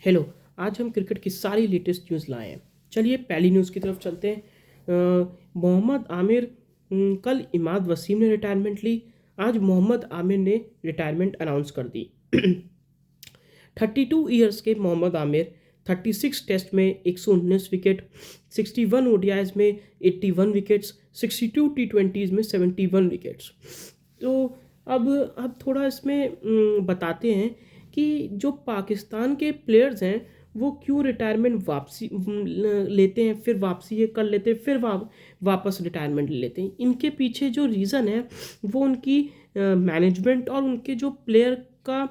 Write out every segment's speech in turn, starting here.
Hello. आज हम cricket की सारी लेटेस्ट न्यूज़ लाए हैं। चलिए पहली न्यूज़ की तरफ चलते हैं। मोहम्मद आमिर, कल इमाद वसीम ने रिटायरमेंट ली। आज मोहम्मद आमिर ने रिटायरमेंट अनाउंस कर दी। 32 ईयर्स के मोहम्मद आमिर 36 टेस्ट में 119 विकेट, 61 ओडीआईज में 81 विकेट्स, 62 टी20s में 71 विकेट्स। तो अब थोड़ा इसमें बताते हैं कि जो पाकिस्तान के प्लेयर्स हैं वो क्यों रिटायरमेंट वापसी लेते हैं, फिर वापसी ये कर लेते हैं, फिर वापस रिटायरमेंट ले लेते हैं। इनके पीछे जो रीज़न है वो उनकी मैनेजमेंट और उनके जो प्लेयर का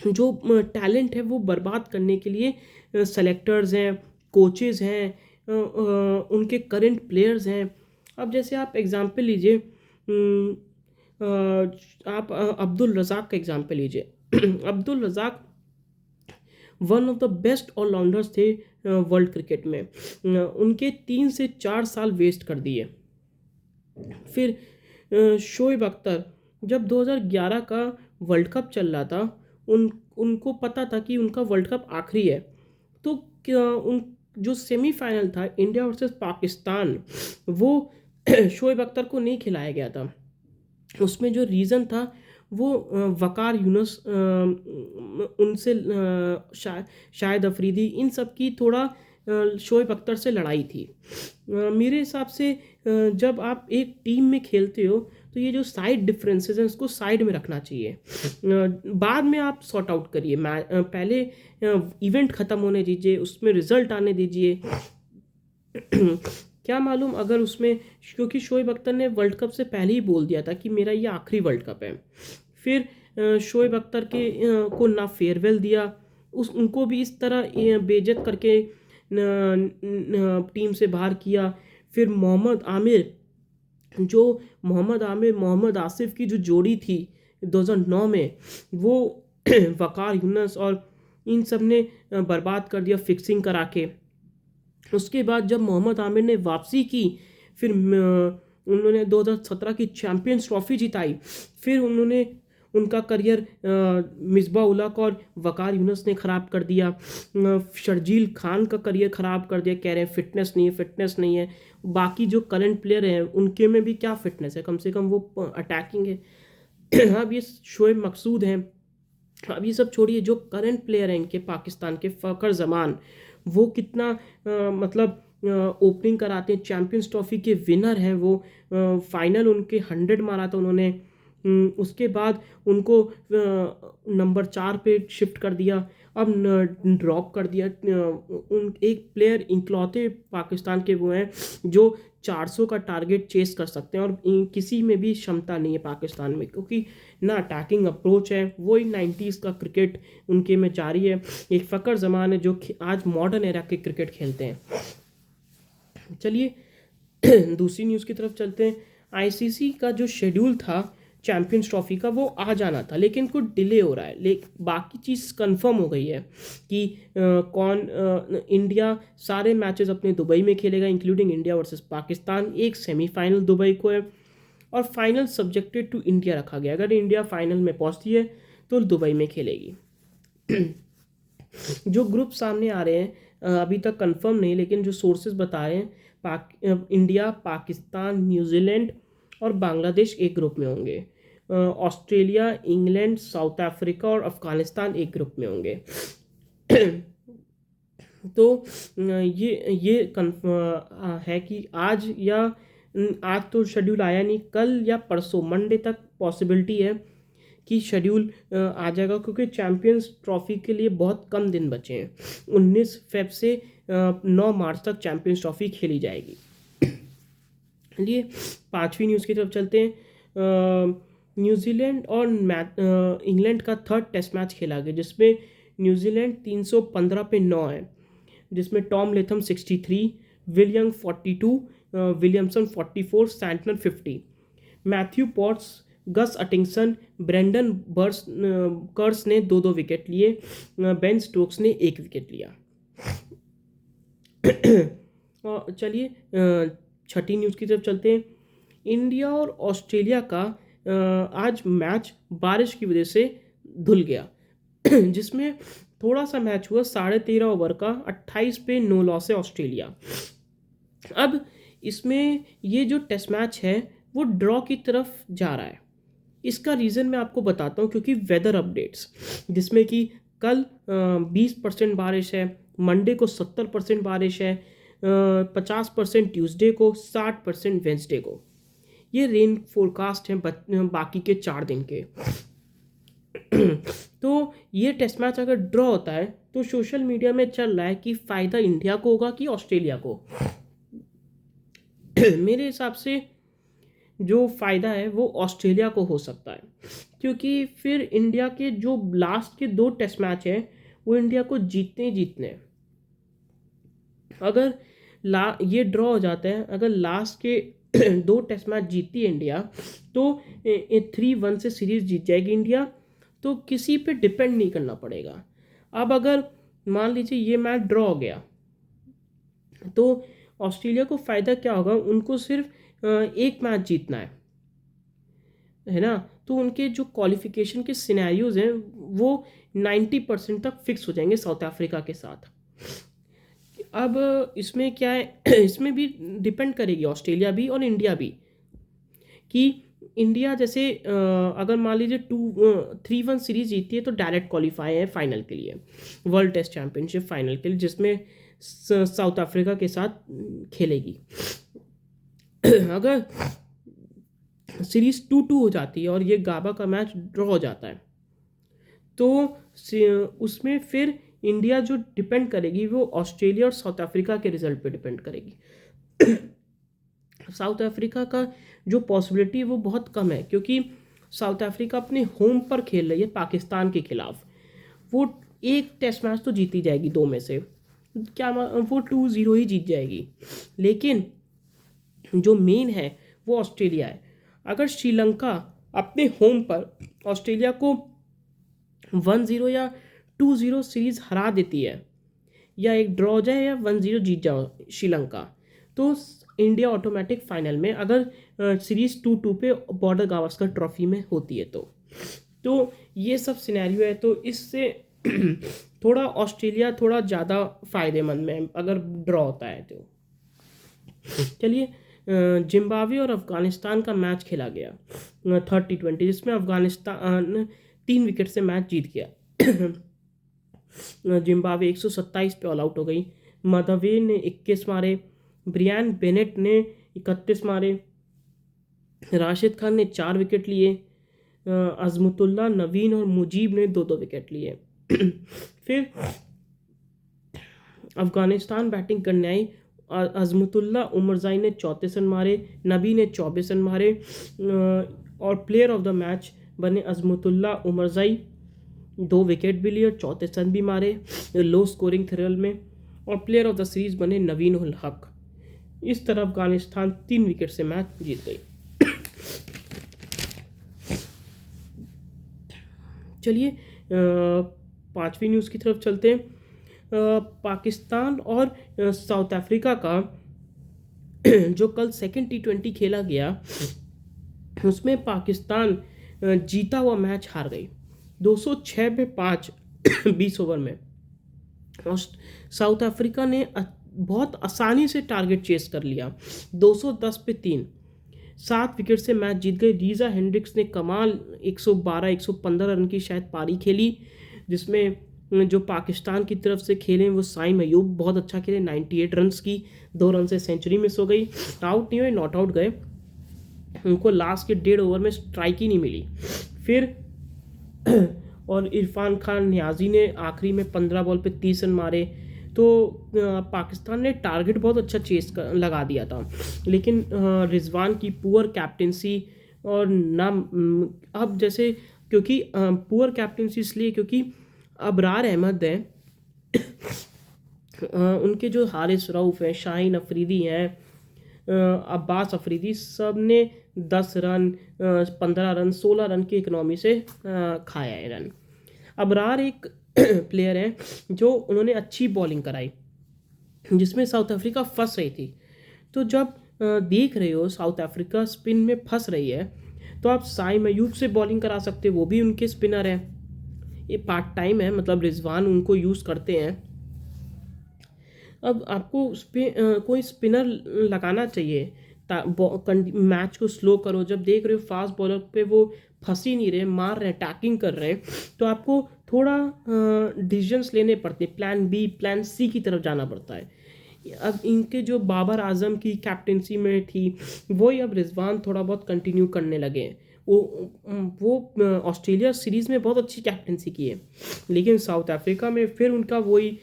जो टैलेंट है वो बर्बाद करने के लिए सेलेक्टर्स हैं, कोचेस हैं, उनके करंट प्लेयर्स हैं। अब जैसे आप एग्जांपल लीजिए, आप अब्दुल रज़ाक का एग्जांपल लीजिए। Abdul Razzaq one of the best allrounders थे वर्ल्ड क्रिकेट में। उनके 3 से 4 साल वेस्ट कर दिए। फिर शोएब अख्तर, जब 2011 का वर्ल्ड कप चल रहा था, उनको पता था कि उनका वर्ल्ड कप आखिरी है। तो क्या उन जो सेमीफाइनल था इंडिया वर्सेस पाकिस्तान, वो शोएब अख्तर को नहीं खिलाया गया था। उसमें जो रीज़न था वो वकार यूनुस, उनसे शाहिद अफरीदी, इन सब की थोड़ा शोएब अख्तर से लड़ाई थी। मेरे हिसाब से जब आप एक टीम में खेलते हो तो ये जो साइड डिफरेंसेस हैं उसको साइड में रखना चाहिए। बाद में आप सॉर्ट आउट करिए। पहले इवेंट ख़त्म होने दीजिए, उसमें रिजल्ट आने दीजिए। क्या मालूम अगर उसमें, क्योंकि शोएब अख्तर ने वर्ल्ड कप से पहले ही बोल दिया था कि मेरा ये आखिरी वर्ल्ड कप है। फिर शोएब अख्तर को ना फेयरवेल दिया, उनको भी इस तरह बेइज्जत करके टीम से बाहर किया। फिर मोहम्मद आसिफ की जो जोड़ी थी 2009 में, वो वकार यूनुस और इन सब ने बर्बाद कर दिया फिक्सिंग करा के। उसके बाद जब मोहम्मद आमिर ने वापसी की, फिर उन्होंने 2017 की चैम्पियंस ट्रॉफी जिताई। फिर उनका करियर मिसबा उलक और वकार यूनुस ने ख़राब कर दिया। शर्जील खान का करियर ख़राब कर दिया, कह रहे हैं फिटनेस नहीं है। बाकी जो करंट प्लेयर हैं उनके में भी क्या फिटनेस है, कम से कम वो अटैकिंग है। अब ये शोएब मकसूद हैं। अब ये सब छोड़िए, जो करंट प्लेयर हैं इनके पाकिस्तान के, फ़खर जमान, वो कितना मतलब ओपनिंग कराते हैं। चैम्पियंस ट्रॉफी के विनर हैं वो। फाइनल उनके 100 मारा था उन्होंने। उसके बाद उनको नंबर 4 पे शिफ्ट कर दिया, अब ड्रॉप कर दिया। उन एक प्लेयर इकलौते पाकिस्तान के वो हैं जो 400 का टारगेट चेस कर सकते हैं, और किसी में भी क्षमता नहीं है पाकिस्तान में, क्योंकि ना अटैकिंग अप्रोच है। वही 90s का क्रिकेट उनके में जारी है। एक फ़खर जमान है जो आज मॉडर्न एरा के क्रिकेट खेलते हैं। चलिए दूसरी न्यूज़ की तरफ चलते हैं। आईसीसी का जो शेड्यूल था चैम्पियंस ट्रॉफी का, वो आ जाना था लेकिन कुछ डिले हो रहा है। लेकिन बाकी चीज़ कंफर्म हो गई है कि इंडिया सारे मैचेस अपने दुबई में खेलेगा, इंक्लूडिंग इंडिया वर्सेस पाकिस्तान। एक सेमीफाइनल दुबई को है और फाइनल सब्जेक्टेड टू इंडिया रखा गया। अगर इंडिया फाइनल में पहुंचती है तो दुबई में खेलेगी। जो ग्रुप सामने आ रहे हैं अभी तक कंफर्म नहीं, लेकिन जो सोर्सेज बता रहे हैं, इंडिया, पाकिस्तान, न्यूजीलैंड और बांग्लादेश एक ग्रुप में होंगे। ऑस्ट्रेलिया, इंग्लैंड, साउथ अफ्रीका और अफगानिस्तान एक ग्रुप में होंगे। तो ये है कि आज तो शेड्यूल आया नहीं, कल या परसों मंडे तक पॉसिबिलिटी है कि शेड्यूल आ जाएगा, क्योंकि चैम्पियंस ट्रॉफी के लिए बहुत कम दिन बचे हैं। 19 फेब से 9 मार्च तक चैम्पियंस ट्रॉफी खेली जाएगी। चलिए पांचवी न्यूज़ की तरफ चलते हैं। न्यूजीलैंड और इंग्लैंड का थर्ड टेस्ट मैच खेला गया, जिसमें न्यूजीलैंड 315 पे 9 है, जिसमें Tom Latham 63, William 42, Williamson 44, Santner 50, Matthew Potts, Gus Atkinson, Brydon Carse ने 2-2 विकेट लिए, बेन स्टोक्स ने 1 विकेट लिया। चलिए छठी न्यूज़ की तरफ चलते हैं। इंडिया और ऑस्ट्रेलिया का आज मैच बारिश की वजह से धुल गया। जिसमें थोड़ा सा मैच हुआ 13.5 ओवर का, 28 पे 9 लॉस है ऑस्ट्रेलिया। अब इसमें ये जो टेस्ट मैच है वो ड्रॉ की तरफ जा रहा है। इसका रीज़न मैं आपको बताता हूँ, क्योंकि वेदर अपडेट्स जिसमें कि कल 20% बारिश है, मंडे को 70% बारिश है, 50% ट्यूसडे को, 60% वेंसडे को। ये रेन फोरकास्ट है बाकी के 4 दिन के। तो ये टेस्ट मैच अगर ड्रॉ होता है तो सोशल मीडिया में चल रहा है कि फ़ायदा इंडिया को होगा कि ऑस्ट्रेलिया को। मेरे हिसाब से जो फ़ायदा है वो ऑस्ट्रेलिया को हो सकता है, क्योंकि फिर इंडिया के जो लास्ट के 2 टेस्ट मैच हैं वो इंडिया को जीतने ही जीतने हैं। अगर ये ड्रॉ हो जाता है, अगर लास्ट के 2 टेस्ट मैच जीतती है इंडिया तो 3-1 से सीरीज़ जीत जाएगी इंडिया, तो किसी पे डिपेंड नहीं करना पड़ेगा। अब अगर मान लीजिए ये मैच ड्रॉ हो गया तो ऑस्ट्रेलिया को फ़ायदा क्या होगा, उनको सिर्फ एक मैच जीतना है ना। तो उनके जो क्वालिफिकेशन के सिनेरियोज हैं वो 90% तक फिक्स हो जाएंगे साउथ अफ्रीका के साथ। अब इसमें क्या है इसमें भी डिपेंड करेगी ऑस्ट्रेलिया भी और इंडिया भी, कि इंडिया जैसे अगर मान लीजिए 3-1 सीरीज जीतती है तो डायरेक्ट क्वालिफाई है फाइनल के लिए, वर्ल्ड टेस्ट चैंपियनशिप फाइनल के लिए, जिसमें साउथ अफ्रीका के साथ खेलेगी। अगर सीरीज 2-2 हो जाती है और ये गाबा का मैच ड्रॉ हो जाता है तो उसमें फिर इंडिया जो डिपेंड करेगी वो ऑस्ट्रेलिया और साउथ अफ्रीका के रिजल्ट पे डिपेंड करेगी। साउथ अफ्रीका का जो पॉसिबिलिटी है वो बहुत कम है, क्योंकि साउथ अफ्रीका अपने होम पर खेल रही है पाकिस्तान के खिलाफ। वो एक टेस्ट मैच तो जीती जाएगी 2 में से, क्या वो 2-0 ही जीत जाएगी। लेकिन जो मेन है वो ऑस्ट्रेलिया है। अगर श्रीलंका अपने होम पर ऑस्ट्रेलिया को 1-0 या 2-0 सीरीज़ हरा देती है, या एक ड्रॉ जाए या 1-0 जीत जाओ श्रीलंका, तो इंडिया ऑटोमेटिक फाइनल में, अगर सीरीज़ 2-2 पे बॉर्डर गावस्कर ट्रॉफी में होती है तो ये सब सिनेरियो है। तो इससे थोड़ा ऑस्ट्रेलिया थोड़ा ज़्यादा फ़ायदेमंद में अगर ड्रॉ होता है तो। चलिए, जिम्बाब्वे और अफ़गानिस्तान का मैच खेला गया 30-20, जिसमें अफ़गानिस्तान 3 विकेट से मैच जीत गया। जिम्बाब्वे 127 पे ऑल आउट हो गई। माधवे ने 21 मारे, ब्रियान बेनेट ने 31 मारे, राशिद खान ने 4 विकेट लिए, अज़मुतुल्लाह, नवीन और मुजीब ने 2-2 विकेट लिए। फिर अफ़गानिस्तान बैटिंग करने आई। अज़मुतुल्लाह उमरज़ाई ने 34 रन मारे, नबी ने 24 रन मारे, और प्लेयर ऑफ द मैच बने अज़मुतुल्लाह उमरज़ाई, 2 विकेट भी लिए और 34 रन भी मारे लो स्कोरिंग थ्रिल में, और प्लेयर ऑफ द सीरीज़ बने नवीन उल हक। इस तरह अफ़गानिस्तान 3 विकेट से मैच जीत गई। चलिए, 5वीं न्यूज़ की तरफ चलते हैं। पाकिस्तान और साउथ अफ्रीका का जो कल सेकंड T20 खेला गया उसमें पाकिस्तान जीता हुआ मैच हार गई 206 पे 5 20 ओवर में। और साउथ अफ्रीका ने बहुत आसानी से टारगेट चेस कर लिया 210 पे 3, 7 विकेट से मैच जीत गए। रीज़ा हेंड्रिक्स ने कमाल 112-115 रन की शायद पारी खेली, जिसमें जो पाकिस्तान की तरफ से खेले वो साइम अयूब बहुत अच्छा खेले, 98 रन्स की, 2 रन से सेंचुरी मिस हो गई, आउट नहीं हुए, नॉट आउट गए, उनको लास्ट के 1.5 ओवर में स्ट्राइक ही नहीं मिली। फिर और इरफान खान न्याजी ने आखिरी में 15 बॉल पे 30 रन मारे। तो पाकिस्तान ने टारगेट बहुत अच्छा चेस लगा दिया था, लेकिन रिजवान की पुअर कैप्टेंसी और ना अब जैसे, क्योंकि पुअर कैप्टेंसी इसलिए क्योंकि अबरार अहमद हैं, उनके जो हारिस रऊफ़ हैं, शाहीन अफरीदी हैं, अब्बास अफरीदी, सब ने 10 रन, 15 रन, 16 रन की इकनॉमी से खाया है रन। अबरार एक प्लेयर हैं जो उन्होंने अच्छी बॉलिंग कराई, जिसमें साउथ अफ्रीका फंस रही थी। तो जब देख रहे हो साउथ अफ्रीका स्पिन में फंस रही है तो आप साइम अयूब से बॉलिंग करा सकते हो, वो भी उनके स्पिनर हैं। ये पार्ट टाइम है, मतलब रिजवान उनको यूज़ करते हैं। अब आपको उस पर कोई स्पिनर लगाना चाहिए, मैच को स्लो करो। जब देख रहे हो फास्ट बॉलर पे वो फंस ही नहीं रहे, मार रहे हैं, टैकिंग कर रहे हैं, तो आपको थोड़ा डिसीजंस लेने पड़ते हैं, प्लान बी प्लान सी की तरफ जाना पड़ता है। अब इनके जो बाबर आजम की कैप्टेंसी में थी, वही अब रिजवान थोड़ा बहुत कंटिन्यू करने लगे हैं। वो ऑस्ट्रेलिया सीरीज़ में बहुत अच्छी कैप्टेंसी की है, लेकिन साउथ अफ्रीका में फिर उनका वही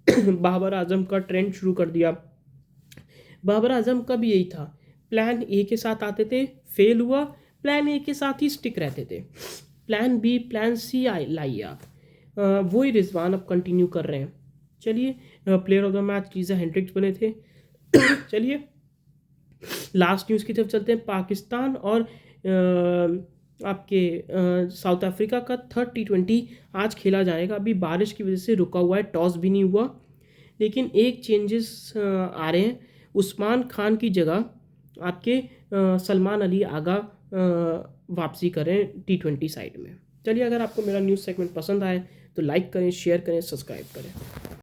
बाबर आजम का ट्रेंड शुरू कर दिया। बाबर आजम का भी यही था, प्लान ए के साथ आते थे, फेल हुआ, प्लान ए के साथ ही स्टिक रहते थे, प्लान बी प्लान सी लाइए आप। वही रिजवान अब कंटिन्यू कर रहे हैं। चलिए, player of the match Lisa Hendricks बने थे। चलिए लास्ट न्यूज़ की तरफ चलते हैं। पाकिस्तान और आपके साउथ अफ्रीका का थर्ड T20 आज खेला जाएगा। अभी बारिश की वजह से रुका हुआ है, टॉस भी नहीं हुआ, लेकिन एक चेंजेस आ रहे हैं। उस्मान खान की जगह आपके सलमान अली आगा वापसी करें T20 साइड में। चलिए, अगर आपको मेरा न्यूज़ सेगमेंट पसंद आए तो लाइक करें, शेयर करें, सब्सक्राइब करें।